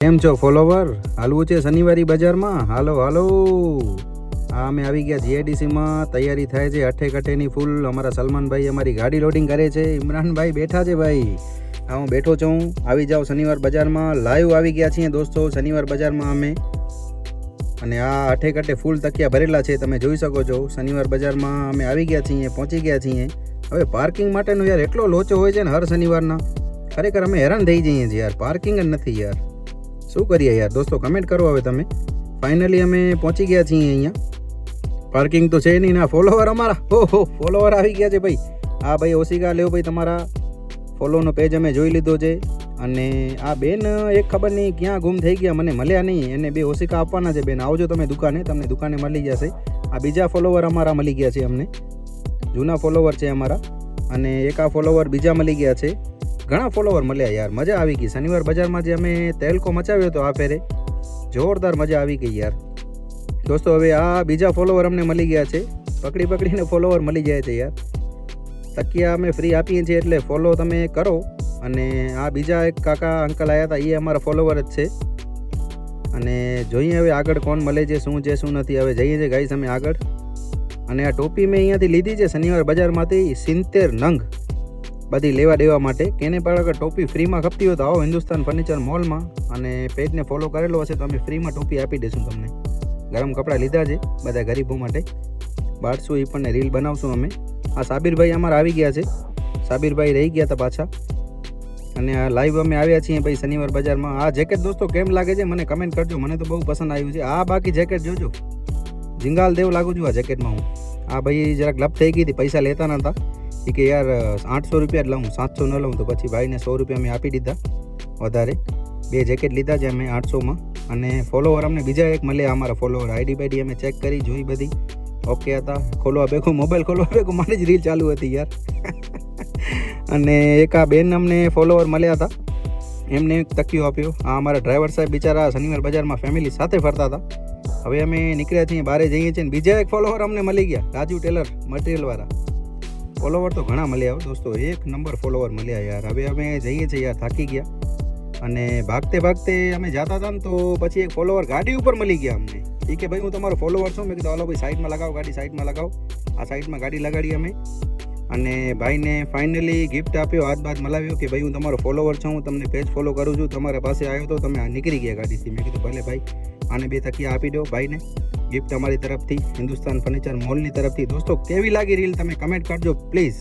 કેમ છો ફોલોવર? હાલવું છે શનિવારી બજારમાં? હાલો હાલો. આ અમે આવી ગયા જીઆઈડીસીમાં. તૈયારી થાય છે અઠે કઠેની ફૂલ. અમારા સલમાનભાઈ અમારી ગાડી લોડિંગ કરે છે. ઇમરાનભાઈ બેઠા છે ભાઈ. હા, હું બેઠો છું. આવી જાઓ શનિવાર બજારમાં. લાઈવ આવી ગયા છીએ દોસ્તો શનિવાર બજારમાં અમે. અને આ અઠે કઠે ફૂલ તકિયા ભરેલા છે, તમે જોઈ શકો છો. શનિવાર બજારમાં અમે આવી ગયા છીએ, પહોંચી ગયા છીએ. હવે પાર્કિંગ માટેનો યાર એટલો લોચો હોય છે ને હર શનિવારના. ખરેખર અમે હેરાન થઈ જઈએ છીએ યાર. પાર્કિંગ જ નથી યાર. શું કરીએ યાર દોસ્તો, કમેન્ટ કરો હવે તમે. ફાઇનલી અમે પહોંચી ગયા છીએ અહીંયા. પાર્કિંગ તો છે નહીં. ના ફોલોવર અમારા, ઓહો ફોલોવર આવી ગયા છે ભાઈ. હા ભાઈ, ઓશિકા લેવો ભાઈ, તમારા ફોલોનો પેજ અમે જોઈ લીધો છે. અને આ બેન એક ખબર નહીં ક્યાં ગુમ થઈ ગયા, મને મળ્યા નહીં. એને બે ઓશિકા આપવાના છે. બેન આવજો તમે દુકાને, તમને દુકાને મળી જશે. આ બીજા ફોલોવર અમારા મળી ગયા છે અમને, જૂના ફોલોવર છે અમારા. અને એક આ ફોલોવર બીજા મળી ગયા છે. ઘણા ફોલોવર મળ્યા યાર, મજા આવી ગઈ. શનિવાર બજારમાં જે અમે તેલકો મચાવ્યો હતો આ ફેરે, જોરદાર મજા આવી ગઈ યાર દોસ્તો. હવે આ બીજા ફોલોવર અમને મળી ગયા છે. પકડીને ફોલોવર મળી જાય છે યાર. તકિયા અમે ફ્રી આપીએ છીએ એટલે ફોલો તમે કરો. અને આ બીજા એક કાકા અંકલ આવ્યા હતા, એ અમારા ફોલોવર જ છે. અને જોઈએ હવે આગળ કોણ મળે છે, શું છે શું નથી. હવે જઈએ છીએ ગાઈસ અમે આગળ. અને આ ટોપી મેં અહીંયાથી લીધી છે શનિવાર બજારમાંથી 70 નંગ બધી લેવા દેવા માટે. કેને પણ અગર ટોપી ફ્રીમાં ખપતી હોય તો આવો હિન્દુસ્તાન ફર્નિચર મોલમાં, અને પેજને ફોલો કરેલો હશે તો અમે ફ્રીમાં ટોપી આપી દઈશું તમને. ગરમ કપડાં લીધા છે બધા ગરીબો માટે. બાળશું એ પણ રીલ બનાવશું અમે. આ સાબિરભાઈ અમારા આવી ગયા છે. સાબિરભાઈ રહી ગયા હતા પાછા. અને આ લાઈવ અમે આવ્યા છીએ ભાઈ શનિવાર બજારમાં. આ જેકેટ દોસ્તો કેમ લાગે છે મને કમેન્ટ કરજો, મને તો બહુ પસંદ આવ્યું છે. આ બાકી જેકેટ જોજો, જિંગાલ દેવ લાગુ છું આ જેકેટમાં હું. આ ભાઈ જરાક લપ થઈ ગઈ હતી, પૈસા લેતા નહોતા. એ કે યાર 800 રૂપિયા જ લઉં, 700 ન લઉં. તો પછી ભાઈને 100 રૂપિયા અમે આપી દીધા વધારે. બે જેકેટ લીધા છે અમે 800માં. અને ફોલોવર અમને બીજા એક મળ્યા અમારા ફોલોવર. આઈડી બાઈડી અમે ચેક કરી, જોઈ બધી ઓકે હતા. ખોલવા ભેગું મોબાઈલ ખોલવા ભેગું મારી જ રીલ ચાલુ હતી યાર. અને એક આ બેન અમને ફોલોવર મળ્યા હતા, એમને એક તકિયો આપ્યો. આ અમારા ડ્રાઈવર સાહેબ બિચારા શનિવાર બજારમાં ફેમિલી સાથે ફરતા હતા. હવે અમે નીકળ્યા છીએ, બહાર જઈએ છીએ. બીજા એક ફોલોવર અમને મળી ગયા, રાજુ ટેલર મટીરિયલવાળા. ફોલોવર તો ઘણા મળ્યા દોસ્તો, એક નંબર ફોલોવર મળ્યા યાર. હવે અમે જઈએ છીએ યાર, થાકી ગયા. અને ભાગતે અમે જતા હતા ને તો પછી એક ફોલોવર ગાડી ઉપર મળી ગયા અમને. એ કે ભાઈ હું તમારો ફોલોવર છું. મેં કીધું હાલો ભાઈ સાઈડમાં લગાવો, ગાડી સાઈડમાં લગાવો. આ સાઈડમાં ગાડી લગાડી અમે. અને ભાઈને ફાઇનલી ગિફ્ટ આપ્યો, હાથ બાદ મલાવ્યો કે ભાઈ હું તમારો ફોલોવર છું, હું તમને પેજ ફોલો કરું છું. તમારા પાસે આવ્યો તો તમે નીકળી ગયા ગાડીથી. મેં કીધું ભલે ભાઈ, આને 2 તકિયા આપી દો ભાઈને. ગિફ્ટ અમારી તરફથી, હિન્દુસ્તાન ફર્નિચર મોલની તરફથી. દોસ્તો કેવી લાગી રીલ તમે કમેન્ટ કરજો પ્લીઝ.